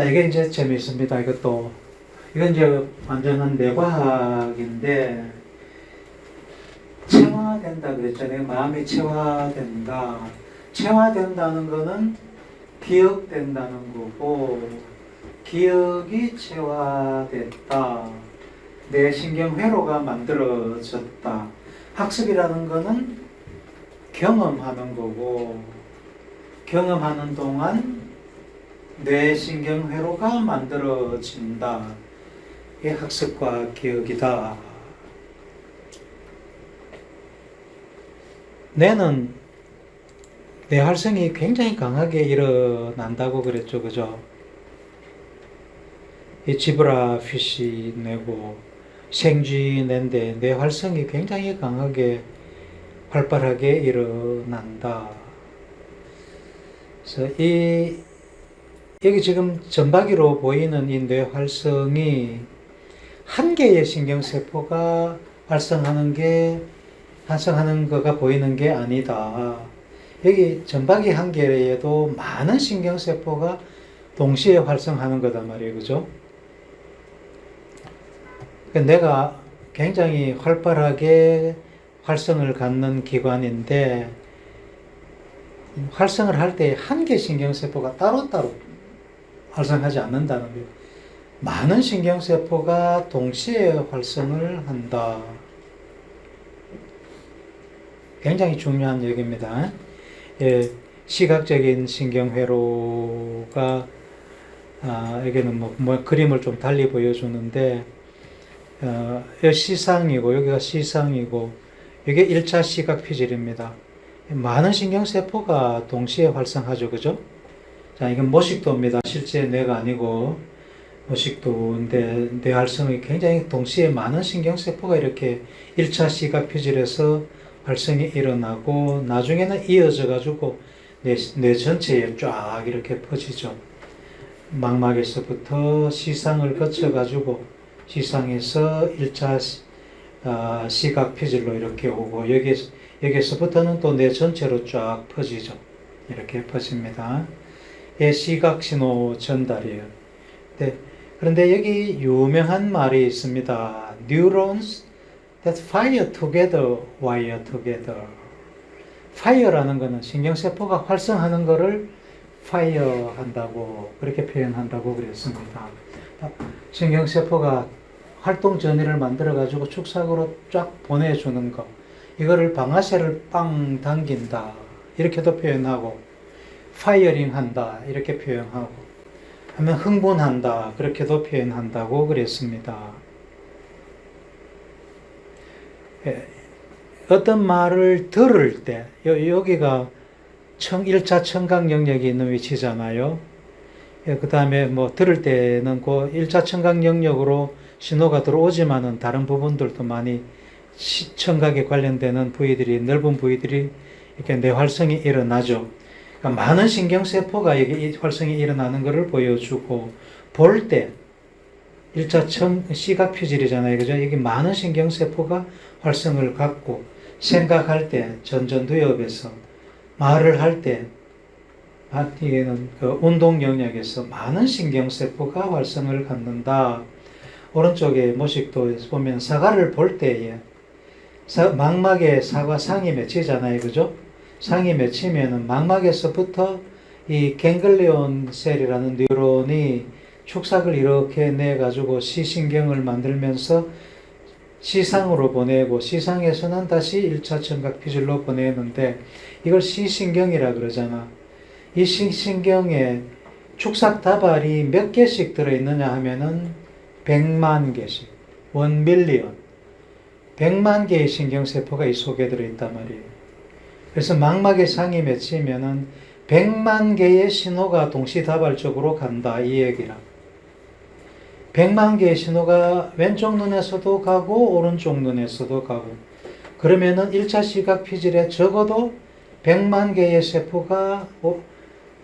자, 이게 이제 재미있습니다. 이것도. 이건 이제 완전한 뇌과학인데, 체화된다 그랬잖아요. 마음이 체화된다. 체화된다는 거는 기억된다는 거고, 기억이 체화됐다. 내 신경회로가 만들어졌다. 학습이라는 거는 경험하는 거고, 경험하는 동안 뇌 신경회로가 만들어진다. 이게 학습과 기억이다. 뇌는 뇌 활성이 굉장히 강하게 일어난다고 그랬죠, 그죠? 이 지브라 피쉬 뇌고 생쥐 뇌인데 뇌 활성이 굉장히 강하게 활발하게 일어난다. 그래서 여기 지금 점박이로 보이는 이 뇌 활성이 한 개의 신경세포가 활성하는 거가 보이는 게 아니다. 여기 점박이 한 개에도 많은 신경세포가 동시에 활성하는 거단 말이에요. 그죠? 뇌가 굉장히 활발하게 활성을 갖는 기관인데, 활성을 할 때 한 개 신경세포가 따로따로 활성하지 않는다는 거예요. 많은 신경세포가 동시에 활성을 한다. 굉장히 중요한 얘기입니다. 예, 시각적인 신경회로가, 여기는 뭐 그림을 좀 달리 보여주는데, 여기 시상이고, 여기가 시상이고, 이게 1차 시각 피질입니다. 많은 신경세포가 동시에 활성하죠. 그죠? 자, 이건 모식도입니다. 실제 뇌가 아니고 모식도인데 뇌 활성이 굉장히 동시에 많은 신경세포가 이렇게 1차 시각 피질에서 활성이 일어나고 나중에는 이어져 가지고 뇌 전체에 쫙 이렇게 퍼지죠. 망막에서부터 시상을 거쳐 가지고 시상에서 1차 시각 피질로 이렇게 오고 여기서부터는 또 뇌 전체로 쫙 퍼지죠. 이렇게 퍼집니다. 예, 시각 신호 전달이에요. 네, 그런데 여기 유명한 말이 있습니다. Neurons that fire together, wire together. fire라는 것은 신경세포가 활성하는 것을 fire 한다고, 그렇게 표현한다고 그랬습니다. 신경세포가 활동 전이를 만들어가지고 축삭으로 쫙 보내주는 것. 이거를 방아쇠를 빵 당긴다. 이렇게도 표현하고, 파이어링 한다. 이렇게 표현하고, 하면 흥분한다. 그렇게도 표현한다고 그랬습니다. 예, 어떤 말을 들을 때, 여기가 1차 청각 영역이 있는 위치잖아요. 예, 그 다음에 뭐 들을 때는 그 1차 청각 영역으로 신호가 들어오지만은 다른 부분들도 많이 청각에 관련되는 부위들이, 넓은 부위들이 이렇게 뇌활성이 일어나죠. 그러니까 많은 신경세포가 여기 활성이 일어나는 것을 보여주고, 볼 때 1차 시각 피질이잖아요. 그죠? 여기 많은 신경세포가 활성을 갖고, 생각할 때 전두엽에서, 말을 할 때 이게는 그 운동 영역에서 많은 신경세포가 활성을 갖는다. 오른쪽에 모식도에서 보면 사과를 볼 때에 망막에 사과 상이 맺히잖아요. 그죠? 상이 맺히면은 망막에서부터 이 갱글리온 셀이라는 뉴런이 축삭을 이렇게 내가지고 시신경을 만들면서 시상으로 보내고, 시상에서는 다시 1차 청각 피질로 보내는데, 이걸 시신경이라 그러잖아. 이 시신경에 축삭 다발이 몇 개씩 들어있느냐 하면은 100만 개씩, 1밀리언, 100만 개의 신경세포가 이 속에 들어있단 말이에요. 그래서 망막에 상이 맺히면은 100만 개의 신호가 동시다발적으로 간다, 이 얘기라. 100만 개의 신호가 왼쪽 눈에서도 가고 오른쪽 눈에서도 가고, 그러면은 1차 시각 피질에 적어도 100만 개의 세포가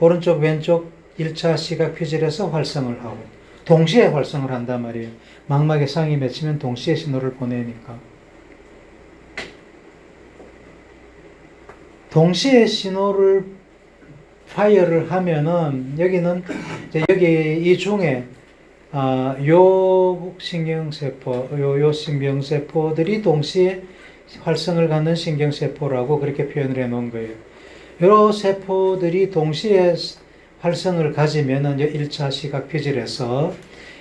오른쪽 왼쪽 1차 시각 피질에서 활성을 하고 동시에 활성을 한단 말이에요. 망막에 상이 맺히면 동시에 신호를 보내니까. 동시에 신호를 파이어를 하면은 여기는 이제 여기 이 중에 요 신경세포, 요 신경세포들이 동시에 활성을 갖는 신경세포라고 그렇게 표현을 해 놓은 거예요. 요 세포들이 동시에 활성을 가지면은 1차 시각 피질에서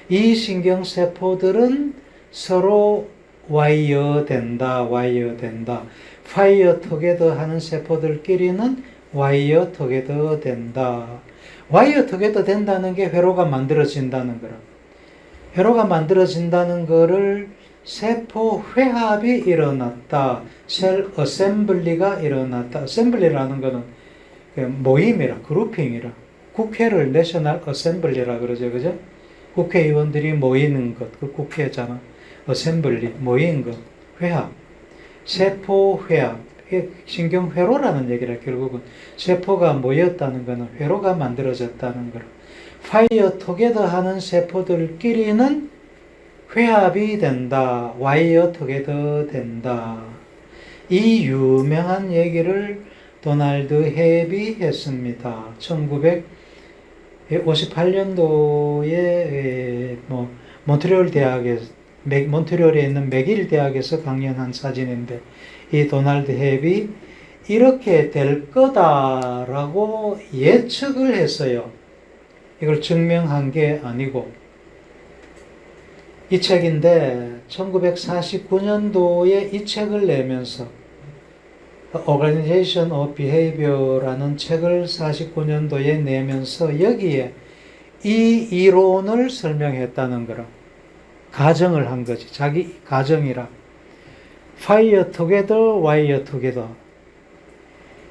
이 신경세포들은 서로 와이어 된다. 파이어 투게더 하는 세포들끼리는 와이어 투게더 된다. 와이어 투게더 된다는 게 회로가 만들어진다는 거라. 회로가 만들어진다는 거를 세포 회합이 일어났다. 셀 어셈블리가 일어났다. 어셈블리라는 거는 모임이라, 그룹핑이라. 국회를 내셔널 어셈블리라 그러죠. 그죠? 국회의원들이 모이는 것, 그 국회잖아. 어셈블리, 모인 것, 회합. 세포 회합. 이게 신경회로라는 얘기라. 결국은 세포가 모였다는 거는 회로가 만들어졌다는 거라. 파이어 투게더 하는 세포들끼리는 회합이 된다. 와이어 투게더 된다. 이 유명한 얘기를 도널드 헵이 했습니다. 1958년도에 몬트리올에 있는 맥길 대학에서 강연한 사진인데, 이 도널드 헵이 이렇게 될 거다라고 예측을 했어요. 이걸 증명한 게 아니고. 이 책인데 1949년도에 이 책을 내면서 Organization of Behavior라는 책을 49년도에 내면서 여기에 이 이론을 설명했다는 거라. 가정을 한 거지. 자기 가정이라. Fire together, wire together.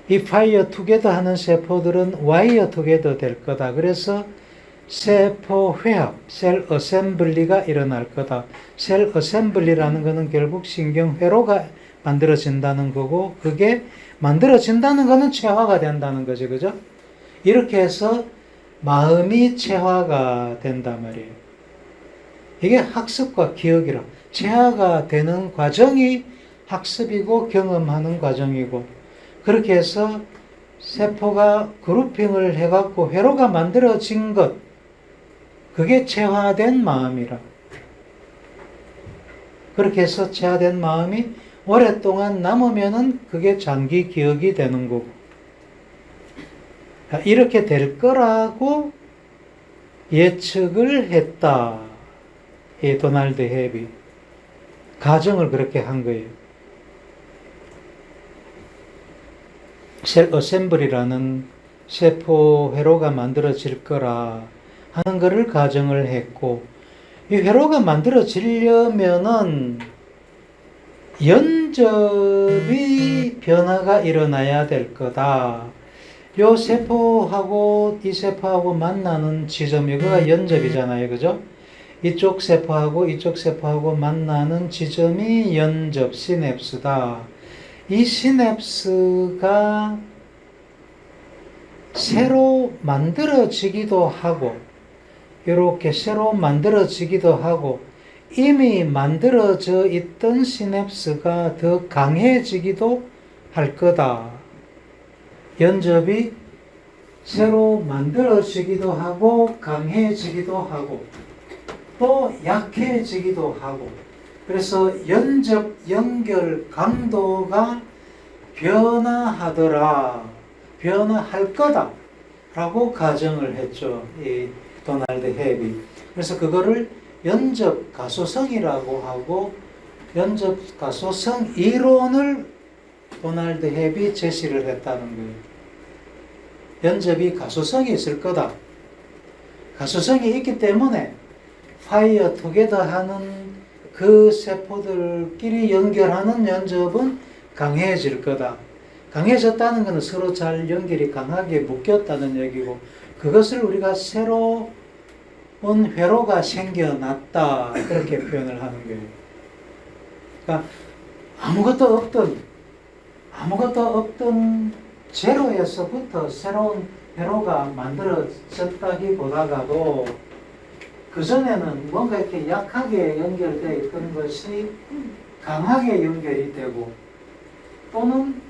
이 fire together 하는 세포들은 wire together 될 거다. 그래서 세포 회합, 셀 어셈블리가 일어날 거다. 셀 어셈블리라는 것은 결국 신경회로가 만들어진다는 거고, 그게 만들어진다는 것은 체화가 된다는 거죠. 그죠? 이렇게 해서 마음이 체화가 된단 말이에요. 이게 학습과 기억이라. 체화가 되는 과정이 학습이고 경험하는 과정이고, 그렇게 해서 세포가 그룹핑을 해갖고 회로가 만들어진 것, 그게 체화된 마음이라. 그렇게 해서 체화된 마음이 오랫동안 남으면은 그게 장기 기억이 되는 거고. 이렇게 될 거라고 예측을 했다. 이 도널드 헵이. 가정을 그렇게 한 거예요. 셀 어셈블리라는 세포 회로가 만들어질 거라 하는 것을 가정을 했고, 이 회로가 만들어지려면은 연접이 변화가 일어나야 될 거다. 요 세포하고 이 세포하고 만나는 지점, 이거가 연접이잖아요. 그죠? 이쪽 세포하고 만나는 지점이 연접 시냅스다. 이 시냅스가 새로 만들어지기도 하고, 이렇게 새로 만들어지기도 하고, 이미 만들어져 있던 시냅스가 더 강해지기도 할 거다. 연접이 새로 만들어지기도 하고, 강해지기도 하고, 또 약해지기도 하고, 그래서 연접 연결 강도가 변화하더라, 변화할 거다 라고 가정을 했죠. 이 도널드 헵이. 그래서 그거를 연접 가소성이라고 하고, 연접 가소성 이론을 도널드 헵이 제시를 했다는 거예요. 연접이 가소성이 있을 거다. 가소성이 있기 때문에 파이어 투게더 하는 그 세포들끼리 연결하는 연접은 강해질 거다. 강해졌다는 것은 서로 잘 연결이 강하게 묶였다는 얘기고, 그것을 우리가 새로운 회로가 생겨났다, 그렇게 표현을 하는 거예요. 그러니까 아무것도 없던 제로에서부터 새로운 회로가 만들어졌다기보다가도 그전에는 뭔가 이렇게 약하게 연결되어 있던 것이 강하게 연결이 되고, 또는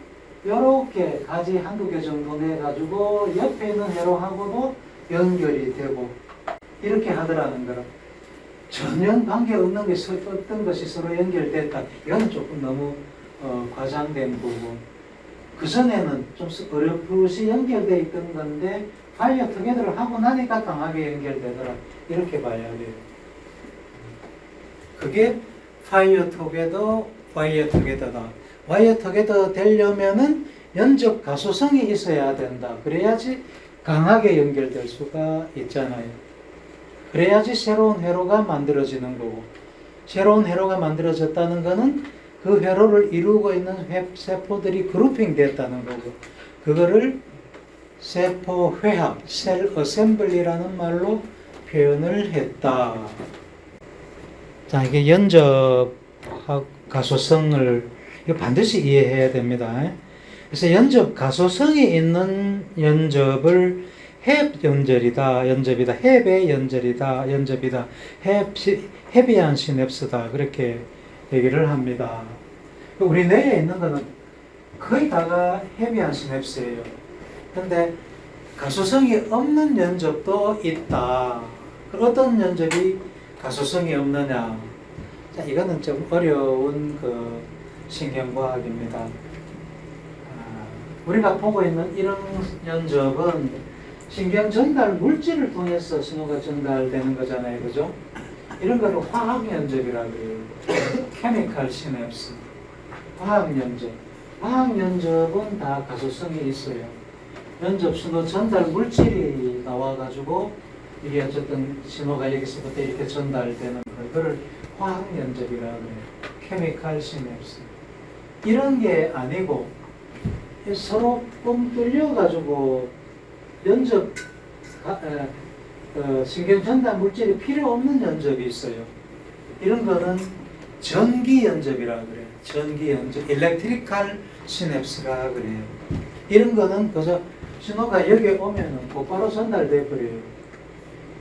이렇게 가지 한두 개 정도 내가지고 옆에 있는 회로하고도 연결이 되고 이렇게 하더라는 거라. 전혀 관계없는 것이 어떤 것이 서로 연결됐다. 이건 조금 너무 과장된 거고, 그 전에는 좀 어렴풋이 연결되어 있던 건데 파이어 투게더를 하고 나니까 강하게 연결되더라. 이렇게 봐야 돼요. 그게 파이어 투게더, 와이어 투게더다. 와이어 투게더 되려면은 연접 가소성이 있어야 된다. 그래야지 강하게 연결될 수가 있잖아요. 그래야지 새로운 회로가 만들어지는 거고, 새로운 회로가 만들어졌다는 것은 그 회로를 이루고 있는 세포들이 그룹핑 됐다는 거고, 그거를 세포 회합, 셀 어셈블리라는 말로 표현을 했다. 자, 이게 연접 가소성을 이거 반드시 이해해야 됩니다. 그래서 연접 가소성이 있는 연접을 햅 연절이다, 연접이다, 햅의 연절이다, 연접이다, 헤비안 시냅스다, 그렇게 얘기를 합니다. 우리 뇌에 있는 거는 거의 다가 헤비안 시냅스예요. 근데 가소성이 없는 연접도 있다. 어떤 연접이 가소성이 없느냐? 자, 이거는 좀 어려운 신경과학입니다. 우리가 보고 있는 이런 연접은 신경 전달 물질을 통해서 신호가 전달되는 거잖아요, 그죠? 이런 거를 화학 연접이라고 해요. 케미컬 시냅스. 화학 연접. 화학 연접은 다 가소성이 있어요. 연접 신호 전달 물질이 나와가지고 이게 어쨌든 신호가 여기서부터 이렇게 전달되는 그걸 화학 연접이라고 해요. 케미컬 시냅스. 이런 게 아니고 서로 뻥 뚫려가지고 연접 신경 전달 물질이 필요 없는 연접이 있어요. 이런 거는 전기 연접이라고 그래요. 전기 연접, 일렉트리컬 시냅스라 그래요. 이런 거는 그저 신호가 여기 오면은 곧바로 전달돼 버려요.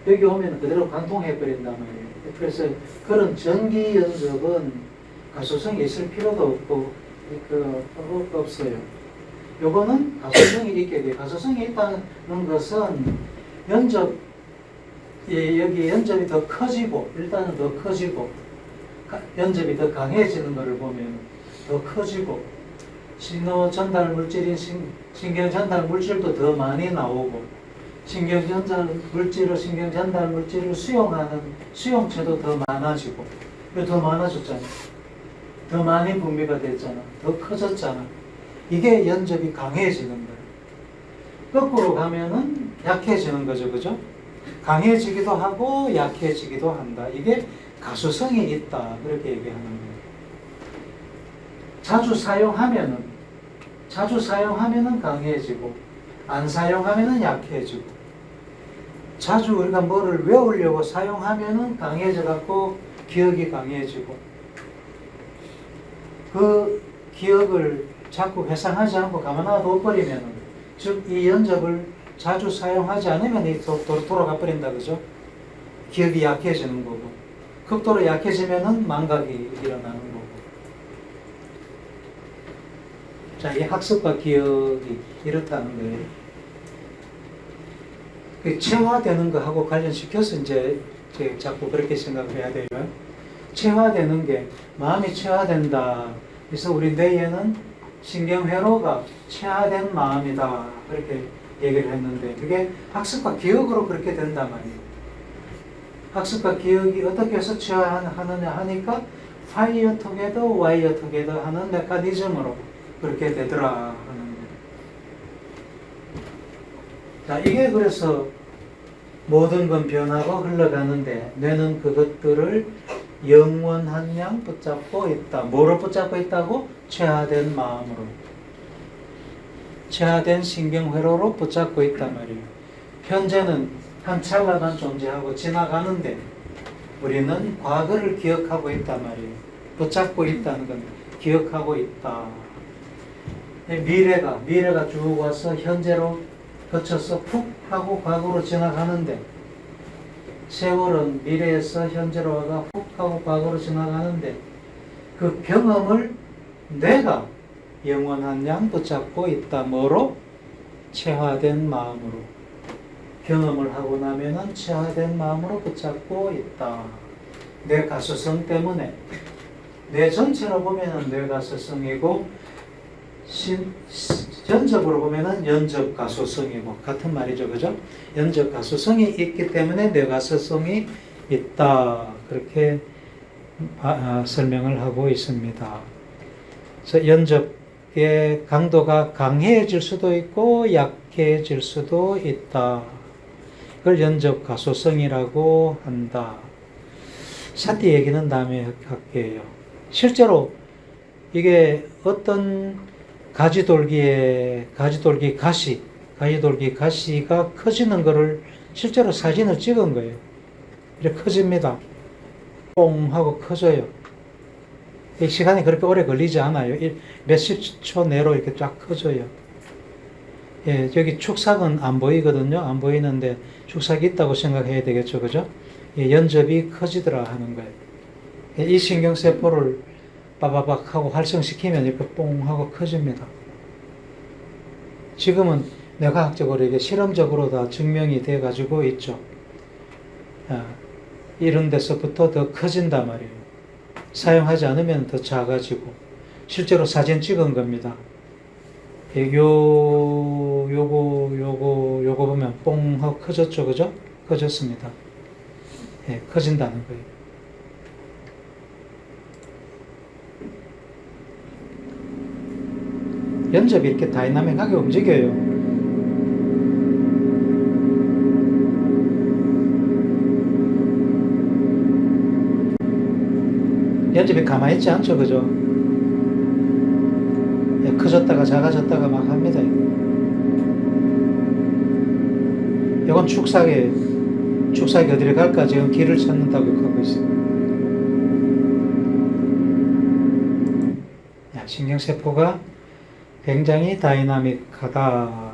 여기 오면 그대로 관통해 버린단 말이에요. 그래서 그런 전기 연접은 가소성이 있을 필요도 없고 없어요. 요거는 가소성이 있게 돼요. 가소성이 있다는 것은 여기 연접이 더 커지고, 일단은 더 커지고, 연접이 더 강해지는 것을 보면 더 커지고, 신호 전달 물질인 신경 전달 물질도 더 많이 나오고, 신경 전달 물질을 수용하는 수용체도 더 많아지고, 더 많아졌잖아. 더 많이 분비가 됐잖아. 더 커졌잖아. 이게 연접이 강해지는 거예요. 거꾸로 가면은 약해지는 거죠, 그죠? 강해지기도 하고 약해지기도 한다. 이게 가소성이 있다. 그렇게 얘기하는 거예요. 자주 사용하면은 강해지고, 안 사용하면은 약해지고, 자주 우리가 뭐를 외우려고 사용하면은 강해져갖고 기억이 강해지고, 그 기억을 자꾸 회상하지 않고 가만 놔둬버리면은, 즉 이 연접을 자주 사용하지 않으면 이 돌아가 버린다, 그죠? 기억이 약해지는 거고, 극도로 약해지면은 망각이 일어나는 거고. 자, 이 학습과 기억이 이렇다는 거예요. 그 체화되는 거하고 관련시켜서 이제 자꾸 그렇게 생각을 해야 돼요. 체화되는 게, 마음이 체화된다. 그래서 우리 뇌에는 신경회로가 체화된 마음이다. 그렇게 얘기를 했는데, 그게 학습과 기억으로 그렇게 된단 말이에요. 학습과 기억이 어떻게 해서 체화하느냐 하니까 파이어 투게더, 와이어 투게더 하는 메커니즘으로 그렇게 되더라 하는 거예요. 자, 이게 그래서 모든 건 변하고 흘러가는데 뇌는 그것들을 영원한 양 붙잡고 있다. 뭐로 붙잡고 있다고? 체화된 마음으로. 체화된 신경회로로 붙잡고 있단 말이에요. 현재는 한 찰나만 존재하고 지나가는데 우리는 과거를 기억하고 있단 말이에요. 붙잡고 있다는 건 기억하고 있다. 미래가 쭉 와서 현재로 거쳐서 푹 하고 과거로 지나가는데, 세월은 미래에서 현재로 와가 훅 하고 과거로 지나가는데, 그 경험을 뇌가 영원한 양 붙잡고 있다. 뭐로? 체화된 마음으로. 경험을 하고 나면은 체화된 마음으로 붙잡고 있다. 뇌 가소성 때문에. 뇌 전체로 보면은 뇌 가소성이고, 연접으로 보면은 연접 가소성이고, 같은 말이죠. 그죠? 연접 가소성이 있기 때문에 뇌 가소성이 있다. 그렇게 설명을 하고 있습니다. 그래서 연접의 강도가 강해질 수도 있고 약해질 수도 있다. 그걸 연접 가소성이라고 한다. 사티 얘기는 다음에 할게요. 실제로 이게 어떤 가지돌기 가시가 커지는 것을 실제로 사진을 찍은 거예요. 이렇게 커집니다. 뽕 하고 커져요. 이 시간이 그렇게 오래 걸리지 않아요. 몇십 초 내로 이렇게 쫙 커져요. 예, 여기 축삭은 안 보이거든요. 안 보이는데 축삭이 있다고 생각해야 되겠죠. 그죠? 예, 연접이 커지더라 하는 거예요. 예, 이 신경세포를 빠바박 하고 활성시키면 이렇게 뽕 하고 커집니다. 지금은 뇌과학적으로 이게 실험적으로 다 증명이 돼 가지고 있죠. 이런 데서부터 더 커진단 말이에요. 사용하지 않으면 더 작아지고, 실제로 사진 찍은 겁니다. 요거 보면 뽕 하고 커졌죠, 그죠? 커졌습니다. 예, 커진다는 거예요. 연접이 이렇게 다이나믹하게 움직여요. 연접이 가만히 있지 않죠, 그죠? 예, 커졌다가 작아졌다가 막 합니다. 이건 축삭이 어디를 갈까 지금 길을 찾는다고 하고 있어요. 신경세포가 굉장히 다이나믹하다.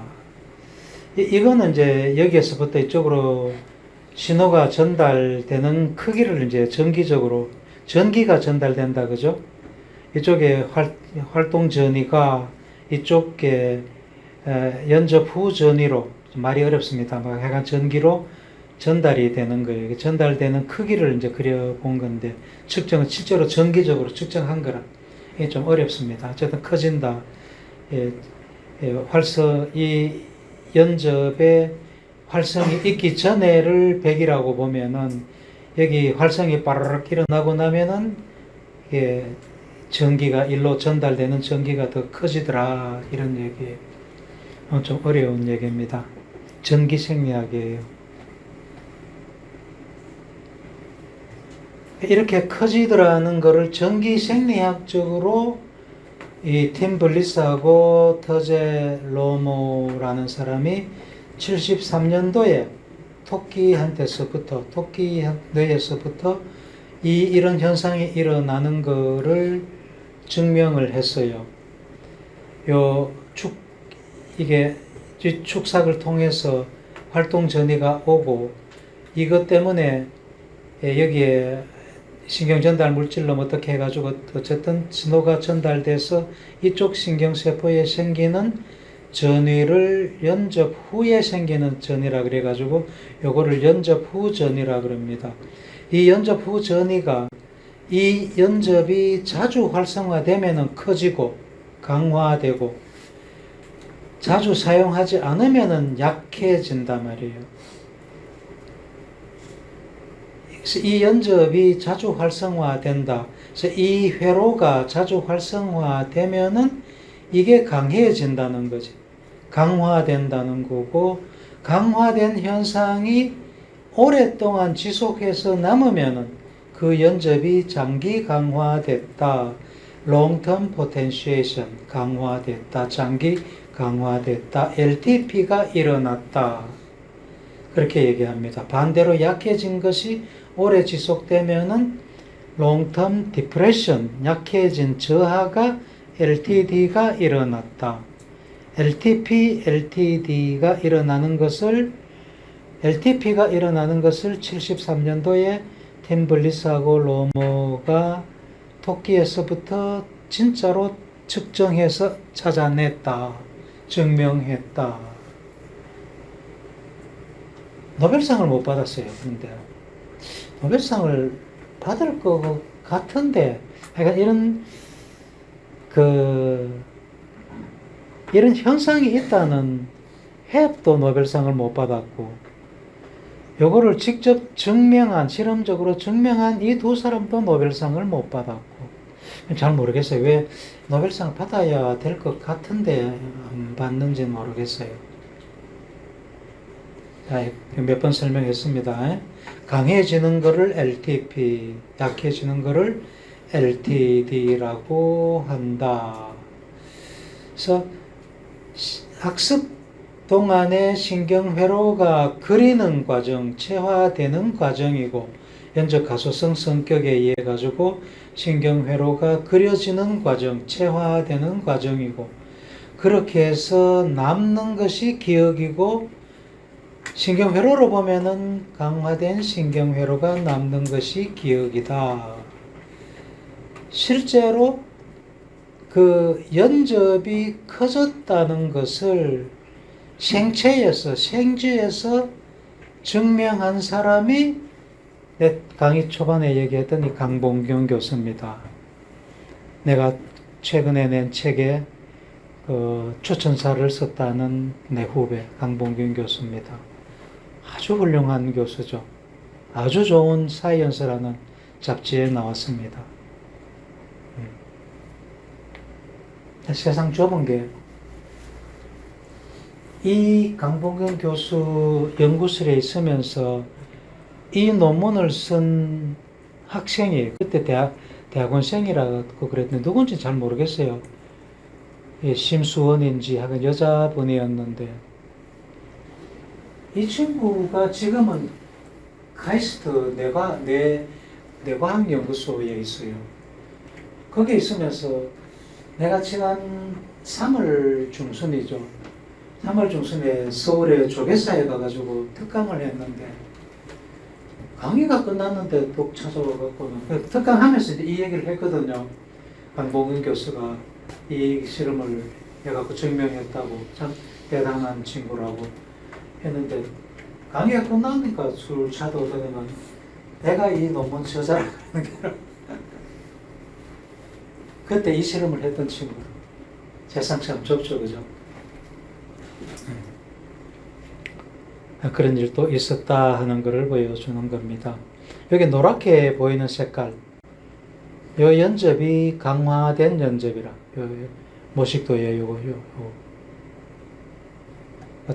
이거는 이제 여기에서부터 이쪽으로 신호가 전달되는 크기를 이제 전기가 전달된다, 그죠? 이쪽에 활동 전이가 이쪽에 연접 후 전이로, 말이 어렵습니다. 약간 전기로 전달이 되는 거예요. 전달되는 크기를 이제 그려본 건데, 실제로 전기적으로 측정한 거라 이게 좀 어렵습니다. 어쨌든 커진다. 이 연접의 활성이 있기 전에를 100이라고 보면은, 여기 활성이 빠르륵 일어나고 나면은 전기가 일로 전달되는 전기가 더 커지더라, 이런 얘기예요. 좀 어려운 얘기입니다. 전기 생리학이에요. 이렇게 커지더라는 거를 전기 생리학적으로 이 팀 블리스하고 터제 로모라는 사람이 73년도에 토끼 뇌에서부터 이런 현상이 일어나는 거를 증명을 했어요. 이게 축삭을 통해서 활동 전이가 오고, 이것 때문에 여기에 신경 전달 물질로 어떻게 해가지고 어쨌든 신호가 전달돼서 이쪽 신경세포에 생기는 전위를 연접 후에 생기는 전이라 그래가지고 요거를 연접 후 전이라 그럽니다. 이 연접 후 전이가, 이 연접이 자주 활성화되면은 커지고 강화되고, 자주 사용하지 않으면은 약해진단 말이에요. 이 연접이 자주 활성화된다. 그래서 이 회로가 자주 활성화되면은 이게 강해진다는 거지. 강화된다는 거고, 강화된 현상이 오랫동안 지속해서 남으면은 그 연접이 장기 강화됐다. long-term potentiation, 강화됐다. 장기 강화됐다. LTP가 일어났다. 그렇게 얘기합니다. 반대로 약해진 것이 오래 지속되면은 long-term depression, 약해진 저하가 LTD가 일어났다. LTP, LTD가 일어나는 것을, LTP가 일어나는 것을 73년도에 팀 블리스하고 로모가 토끼에서부터 진짜로 측정해서 찾아냈다, 증명했다. 노벨상을 못 받았어요. 그런데 노벨상을 받을 것 같은데, 그러니까 이런 현상이 있다는 해도 노벨상을 못 받았고, 요거를 직접 실험적으로 증명한 이 두 사람도 노벨상을 못 받았고, 잘 모르겠어요. 왜 노벨상을 받아야 될 것 같은데 안 받는지는 모르겠어요. 몇 번 설명했습니다. 강해지는 거를 LTP, 약해지는 거를 LTD라고 한다. 그래서 학습 동안의 신경회로가 그리는 과정, 체화되는 과정이고, 연적 가소성 성격에 의해 가지고 신경회로가 그려지는 과정, 체화되는 과정이고, 그렇게 해서 남는 것이 기억이고, 신경회로로 보면은 강화된 신경회로가 남는 것이 기억이다. 실제로 그 연접이 커졌다는 것을 생쥐에서 증명한 사람이 내 강의 초반에 얘기했던 이 강봉균 교수입니다. 내가 최근에 낸 책에 추천사를 썼다는 내 후배 강봉균 교수입니다. 아주 훌륭한 교수죠. 아주 좋은 사이언스라는 잡지에 나왔습니다. 세상 좁은 게, 이 강봉균 교수 연구실에 있으면서 이 논문을 쓴 학생이, 그때 대학원생이라고 그랬는데 누군지 잘 모르겠어요. 심수원인지 하여간 여자분이었는데, 이 친구가 지금은 카이스트 뇌과학 연구소에 있어요. 거기에 있으면서 내가 지난 3월 중순이죠. 3월 중순에 서울의 조계사에 가가지고 특강을 했는데, 강의가 끝났는데 또 찾아와갖고는 특강하면서 이제 이 얘기를 했거든요. 강봉균 교수가 이 실험을 해갖고 증명했다고, 참 대단한 친구라고 했는데, 강의가 끝나니까 술 차도 오더니만 내가 이 논문 저자라고 하는 게 그때 이 실험을 했던 친구. 세상 참 좁죠, 그죠? 그런 일도 있었다 하는 것을 보여주는 겁니다. 여기 노랗게 보이는 색깔, 요 연접이 강화된 연접이라, 모식도예요, 요거.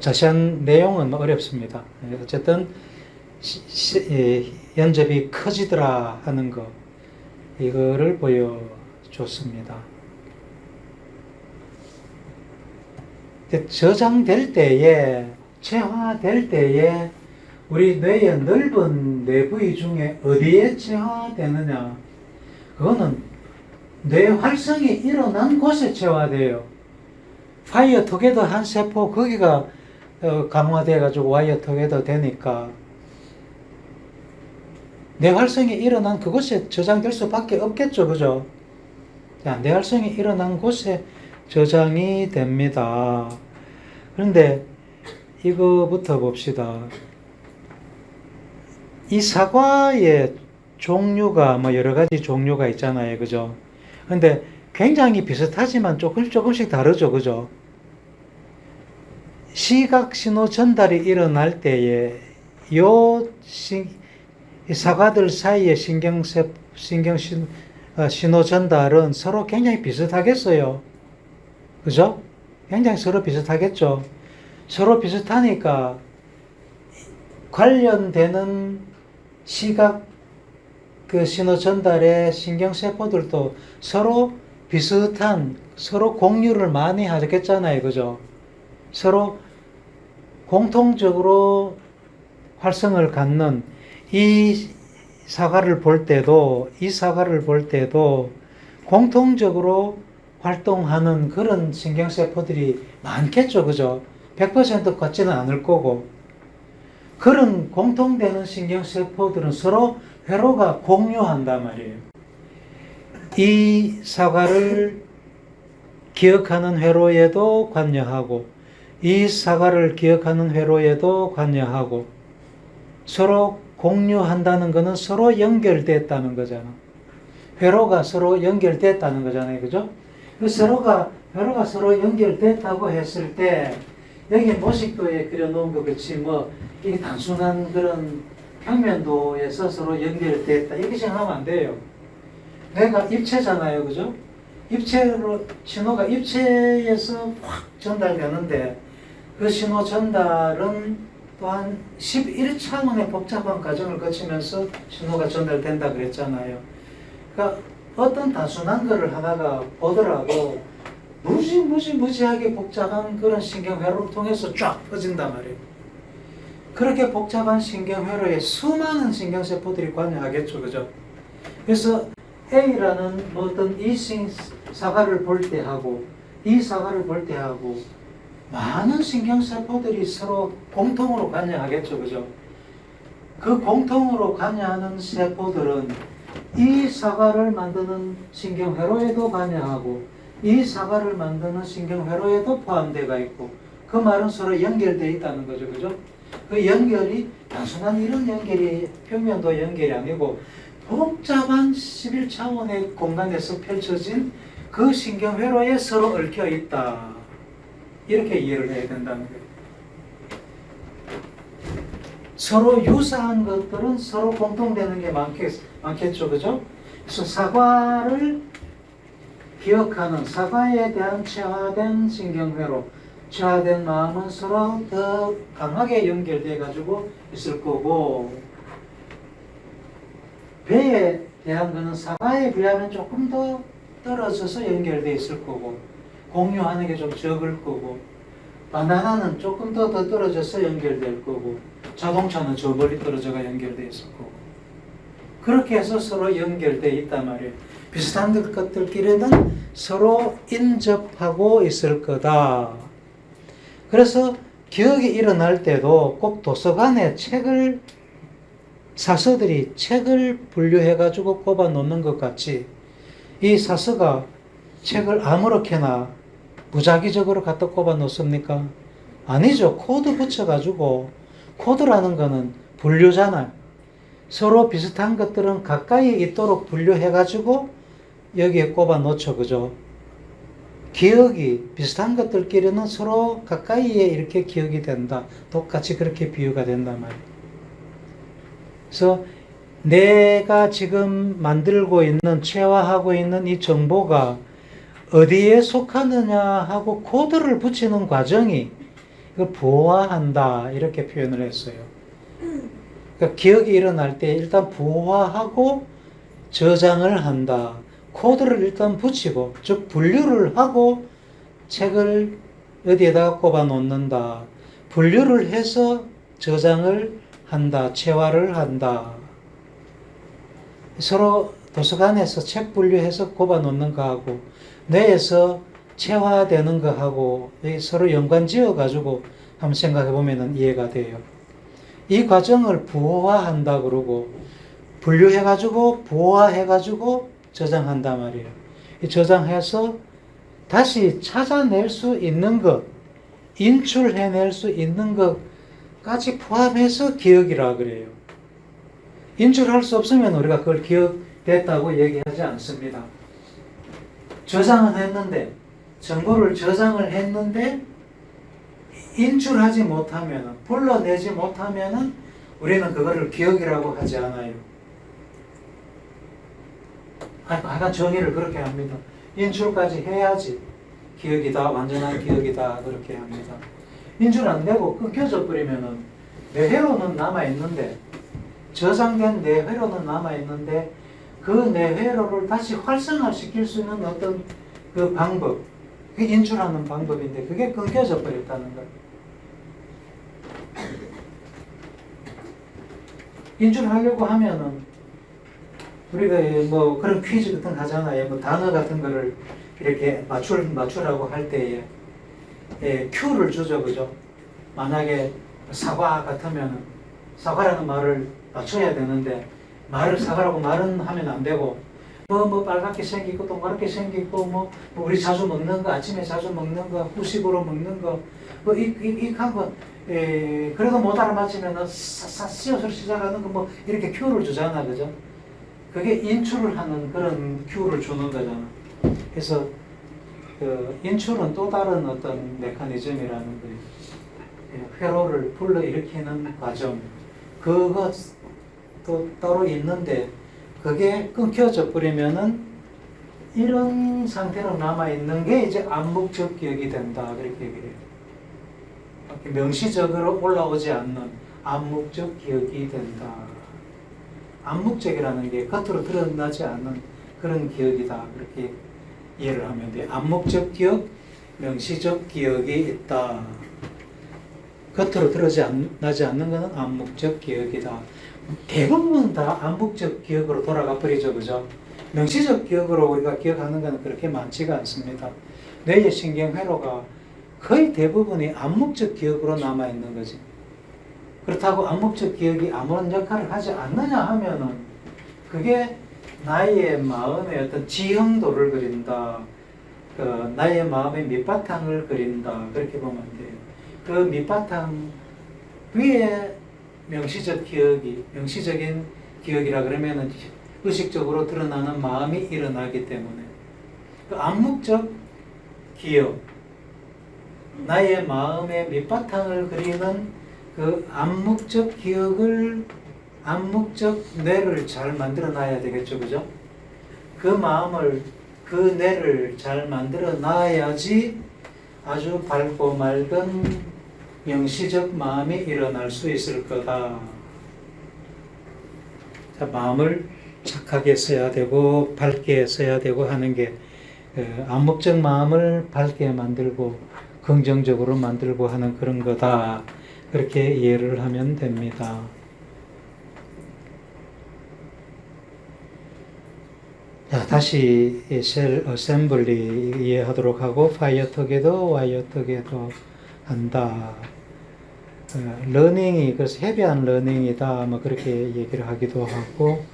자세한 내용은 어렵습니다. 어쨌든 연접이 커지더라 하는 거, 이거를 보여줬습니다. 저장될 때에, 체화될 때에 우리 뇌의 넓은 뇌 부위 중에 어디에 체화되느냐, 그거는 뇌 활성이 일어난 곳에 체화돼요. 파이어 투게더 한 세포, 거기가 강화돼 가지고 와이어 투게더 되니까 뇌 활성이 일어난 그곳에 저장될 수밖에 없겠죠, 그죠? 자, 뇌 활성이 일어난 곳에 저장이 됩니다. 그런데 이거부터 봅시다. 이 사과의 종류가 여러 가지 종류가 있잖아요, 그죠? 근데 굉장히 비슷하지만 조금씩 다르죠, 그죠? 시각 신호 전달이 일어날 때에 이 사과들 사이의 신호 전달은 서로 굉장히 비슷하겠어요, 그죠? 굉장히 서로 비슷하겠죠. 서로 비슷하니까 관련되는 시각 신호 전달의 신경세포들도 서로 비슷한, 서로 공유를 많이 하겠잖아요, 그죠? 서로 공통적으로 활성을 갖는 이 사과를 볼 때도 공통적으로 활동하는 그런 신경세포들이 많겠죠, 그죠? 100% 같지는 않을 거고, 그런 공통되는 신경세포들은 서로 회로가 공유한단 말이에요. 이 사과를 기억하는 회로에도 관여하고 이 사과를 기억하는 회로에도 관여하고 서로 공유한다는 것은 서로 연결됐다는 거잖아. 회로가 서로 연결됐다는 거잖아요. 그죠? 회로가 서로 연결됐다고 했을 때 여기 모식도에 그려놓은 것 같이 이게 단순한 그런 평면도에서 서로 연결됐다 이렇게 생각하면 안 돼요. 내가 입체잖아요. 그죠? 신호가 입체에서 확 전달되는데 그 신호 전달은 또한 11차원의 복잡한 과정을 거치면서 신호가 전달된다 그랬잖아요. 그러니까 어떤 단순한 거를 하나가 보더라도 무지하게 복잡한 그런 신경회로를 통해서 쫙 퍼진단 말이에요. 그렇게 복잡한 신경회로에 수많은 신경세포들이 관여하겠죠. 그죠? 그래서 A라는 어떤 이 사과를 볼 때 하고 이 사과를 볼 때 하고 많은 신경세포들이 서로 공통으로 관여하겠죠. 그죠? 그 공통으로 관여하는 세포들은 이 사과를 만드는 신경회로에도 관여하고 이 사과를 만드는 신경회로에도 포함되어 있고 그 말은 서로 연결되어 있다는 거죠. 그죠? 그 연결이 단순한 이런 연결이 평면도 연결이 아니고 복잡한 11차원의 공간에서 펼쳐진 그 신경회로에 서로 얽혀 있다. 이렇게 이해를 해야 된다는 거예요. 서로 유사한 것들은 서로 공통되는 게 많겠죠. 그죠? 그래서 사과를 기억하는 사과에 대한 체화된 신경회로, 체화된 마음은 서로 더 강하게 연결돼 가지고 있을 거고, 배에 대한 거는 사과에 비하면 조금 더 떨어져서 연결돼 있을 거고, 공유하는 게 좀 적을 거고, 바나나는 조금 더 떨어져서 연결될 거고, 자동차는 저 멀리 떨어져가 연결돼 있을 거고, 그렇게 해서 서로 연결돼 있단 말이에요. 비슷한 것들끼리는 서로 인접하고 있을 거다. 그래서 기억이 일어날 때도 꼭 도서관에 사서들이 책을 분류해가지고 꼽아 놓는 것 같이 이 사서가 책을 아무렇게나 무작위적으로 갖다 꼽아 놓습니까? 아니죠. 코드 붙여가지고, 코드라는 거는 분류잖아요. 서로 비슷한 것들은 가까이 있도록 분류해가지고 여기에 꼽아 놓죠. 그죠? 기억이 비슷한 것들끼리는 서로 가까이에 이렇게 기억이 된다. 똑같이 그렇게 비유가 된단 말이에요. 그래서 내가 지금 만들고 있는, 체화하고 있는 이 정보가 어디에 속하느냐 하고 코드를 붙이는 과정이 이걸 부호화한다. 이렇게 표현을 했어요. 그러니까 기억이 일어날 때 일단 부호화하고 저장을 한다. 코드를 일단 붙이고, 즉 분류를 하고 책을 어디에다가 꼽아 놓는다. 분류를 해서 저장을 한다. 체화를 한다. 서로 도서관에서 책 분류해서 꼽아 놓는 거하고 뇌에서 체화되는 거하고 서로 연관 지어 가지고 한번 생각해 보면 이해가 돼요. 이 과정을 부호화한다 그러고 분류해 가지고 부호화해 가지고 저장한단 말이에요. 이 저장해서 다시 찾아낼 수 있는 것, 인출해낼 수 있는 것까지 포함해서 기억이라 그래요. 인출할 수 없으면 우리가 그걸 기억됐다고 얘기하지 않습니다. 저장은 했는데, 정보를 저장을 했는데 인출하지 못하면, 불러내지 못하면 우리는 그거를 기억이라고 하지 않아요. 하여간 정의를 그렇게 합니다. 인출까지 해야지 기억이다, 완전한 기억이다 그렇게 합니다. 인출 안 되고 끊겨져 버리면은 내 회로는 남아있는데, 저장된 내 회로는 남아있는데 그 내 회로를 다시 활성화시킬 수 있는 어떤 그 방법, 그게 인출하는 방법인데 그게 끊겨져 버렸다는 거예요. 인출하려고 하면은 우리가 뭐 그런 퀴즈 같은 거 하잖아요. 뭐 단어 같은 거를 이렇게 맞추라고 할 때에 Q를 주죠. 그죠? 만약에 사과 같으면 사과라는 말을 맞춰야 되는데 사과라고 말은 하면 안 되고 뭐 빨갛게 생기고 동그랗게 생기고 뭐 우리 자주 먹는 거 아침에 자주 먹는 거 후식으로 먹는 거 뭐 이한 거 그래도 못 알아맞히면은 씨앗을 시작하는 거 뭐 이렇게 큐를 주잖아, 그죠? 그게 인출을 하는 그런 큐를 주는 거잖아. 그래서 그 인출은 또 다른 어떤 메커니즘이라는 거예요. 회로를 불러일으키는 과정. 그거 또 따로 있는데 그게 끊겨져 버리면은 이런 상태로 남아있는 게 이제 암묵적 기억이 된다. 그렇게 얘기해요. 명시적으로 올라오지 않는 암묵적 기억이 된다. 암묵적이라는 게 겉으로 드러나지 않는 그런 기억이다. 그렇게 이해를 하면 돼요. 암묵적 기억, 명시적 기억이 있다. 겉으로 드러나지 않는 것은 암묵적 기억이다. 대부분 다 암묵적 기억으로 돌아가 버리죠, 그죠? 명시적 기억으로 우리가 기억하는 것은 그렇게 많지가 않습니다. 뇌의 신경회로가 거의 대부분이 암묵적 기억으로 남아있는 거지. 그렇다고 암묵적 기억이 아무런 역할을 하지 않느냐 하면은 그게 나의 마음의 어떤 지형도를 그린다. 나의 마음의 밑바탕을 그린다. 그렇게 보면 돼요. 그 밑바탕 위에 명시적인 기억이라 그러면은 의식적으로 드러나는 마음이 일어나기 때문에 그 암묵적 기억, 나의 마음의 밑바탕을 그리는 그 암묵적 기억을, 암묵적 뇌를 잘 만들어 놔야 되겠죠, 그죠? 그 마음을, 그 뇌를 잘 만들어 놔야지 아주 밝고 맑은 명시적 마음이 일어날 수 있을 거다. 자, 마음을 착하게 써야 되고 밝게 써야 되고 하는 게 암묵적 마음을 밝게 만들고 긍정적으로 만들고 하는 그런 거다. 그렇게 이해를 하면 됩니다. 자, 다시 셀 어셈블리 이해하도록 하고 파이어톡에도 와이어톡에도 한다. 러닝이 그래서 헤비한 러닝이다. 뭐 그렇게 얘기를 하기도 하고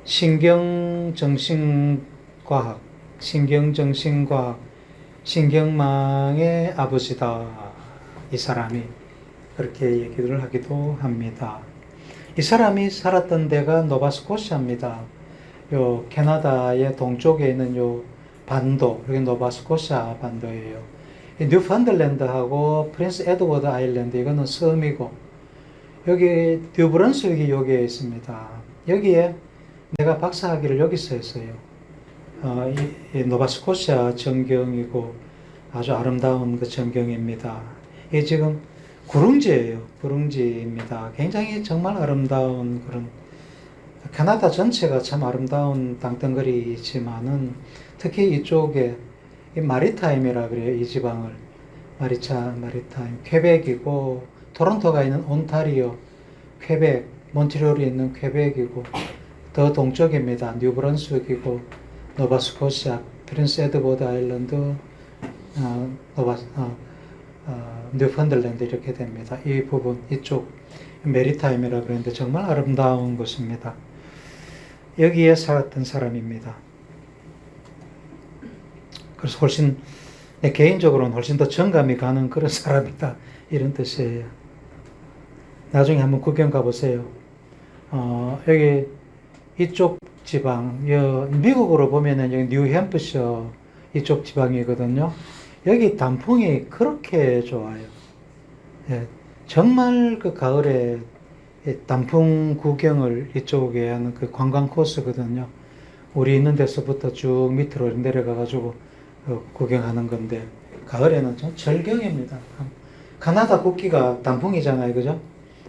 신경정신과학, 신경망의 아버지다. 이 사람이 그렇게 얘기를 하기도 합니다. 이 사람이 살았던 데가 노바스코시아입니다. 요 캐나다의 동쪽에 있는 요 반도, 여기 노바스코시아 반도예요. 뉴펀들랜드하고 프린스 에드워드 아일랜드, 이거는 섬이고, 여기 뉴브런스윅이 여기에 있습니다. 여기에 내가 박사학위를 여기서 했어요. 이 노바스코시아 전경이고 아주 아름다운 그 전경입니다. 이게 지금 구릉지예요. 구릉지입니다. 굉장히 정말 아름다운 그런, 캐나다 전체가 참 아름다운 땅덩어리지만은 특히 이쪽에 이 마리타임이라 그래요. 이 지방을 마리타임, 퀘벡이고 토론토가 있는 온타리오, 퀘벡, 몬트리올이 있는 퀘벡이고 더 동쪽입니다. 뉴브런스윅이고 노바스코시아, 프린스 에드워드 아일랜드, 뉴펀들랜드 이렇게 됩니다. 이 부분, 이쪽 메리타임이라 그러는데 정말 아름다운 곳입니다. 여기에 살았던 사람입니다. 그래서 훨씬 개인적으로는 훨씬 더 정감이 가는 그런 사람이다, 이런 뜻이에요. 나중에 한번 구경 가보세요. 여기 이쪽 지방, 미국으로 보면은 여기 뉴햄프셔 이쪽 지방이거든요. 여기 단풍이 그렇게 좋아요. 예, 정말 그 가을에 단풍 구경을 이쪽에 하는 그 관광 코스거든요. 우리 있는 데서부터 쭉 밑으로 내려가가지고 구경하는 건데, 가을에는 좀 절경입니다. 가나다 국기가 단풍이잖아요, 그죠?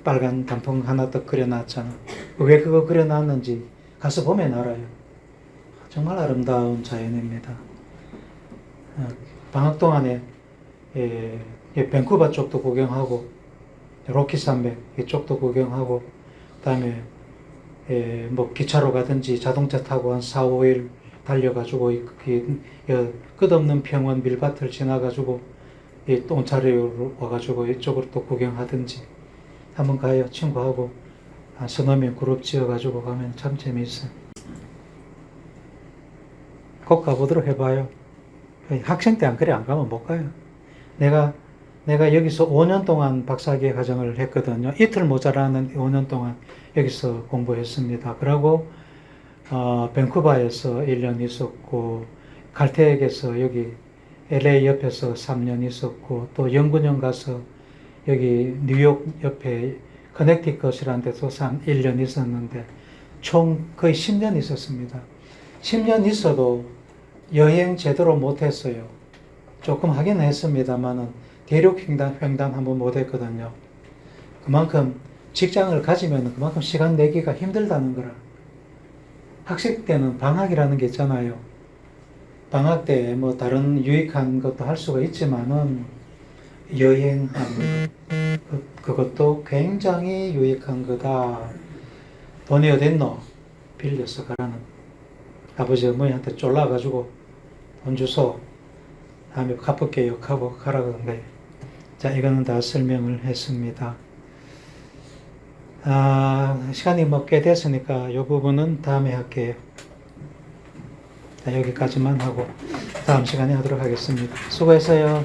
빨간 단풍 하나 딱 그려놨잖아. 왜 그거 그려놨는지 가서 보면 알아요. 정말 아름다운 자연입니다. 방학 동안에 밴쿠버 쪽도 구경하고, 로키 산맥 이쪽도 구경하고, 그다음에 뭐 기차로 가든지 자동차 타고 한 4, 5일 달려가지고 끝없는 평원 밀밭을 지나가지고 온타리오로 와가지고 이쪽으로 또 구경하든지 한번 가요. 친구하고 한 서너 명 그룹 지어가지고 가면 참 재미있어. 꼭 가보도록 해봐요. 학생 때 안 그래 안 가면 못 가요. 내가 여기서 5년 동안 박사학위 과정을 했거든요. 이틀 모자라는 5년 동안 여기서 공부했습니다. 그리고 밴쿠버에서 1년 있었고, 칼텍에서 여기 LA 옆에서 3년 있었고, 또 연구원 가서 여기 뉴욕 옆에 커넥티컷이라는 데서 한 1년 있었는데, 총 거의 10년 있었습니다. 10년 있어도 여행 제대로 못했어요. 조금 하긴 했습니다만은 대륙 횡단 한번 못했거든요. 그만큼 직장을 가지면 그만큼 시간 내기가 힘들다는 거라. 학생 때는 방학이라는 게 있잖아요. 방학 때 뭐 다른 유익한 것도 할 수가 있지만은 여행하는 그것도 굉장히 유익한 거다. 돈이 어딨노? 빌려서 가라는. 아버지 어머니한테 쫄라가지고 돈 주소. 다음에 갚을게 욕하고 가라 그런데. 자, 이거는 다 설명을 했습니다. 시간이 뭐 꽤 됐으니까 이 부분은 다음에 할게요. 자, 여기까지만 하고 다음 시간에 하도록 하겠습니다. 수고했어요.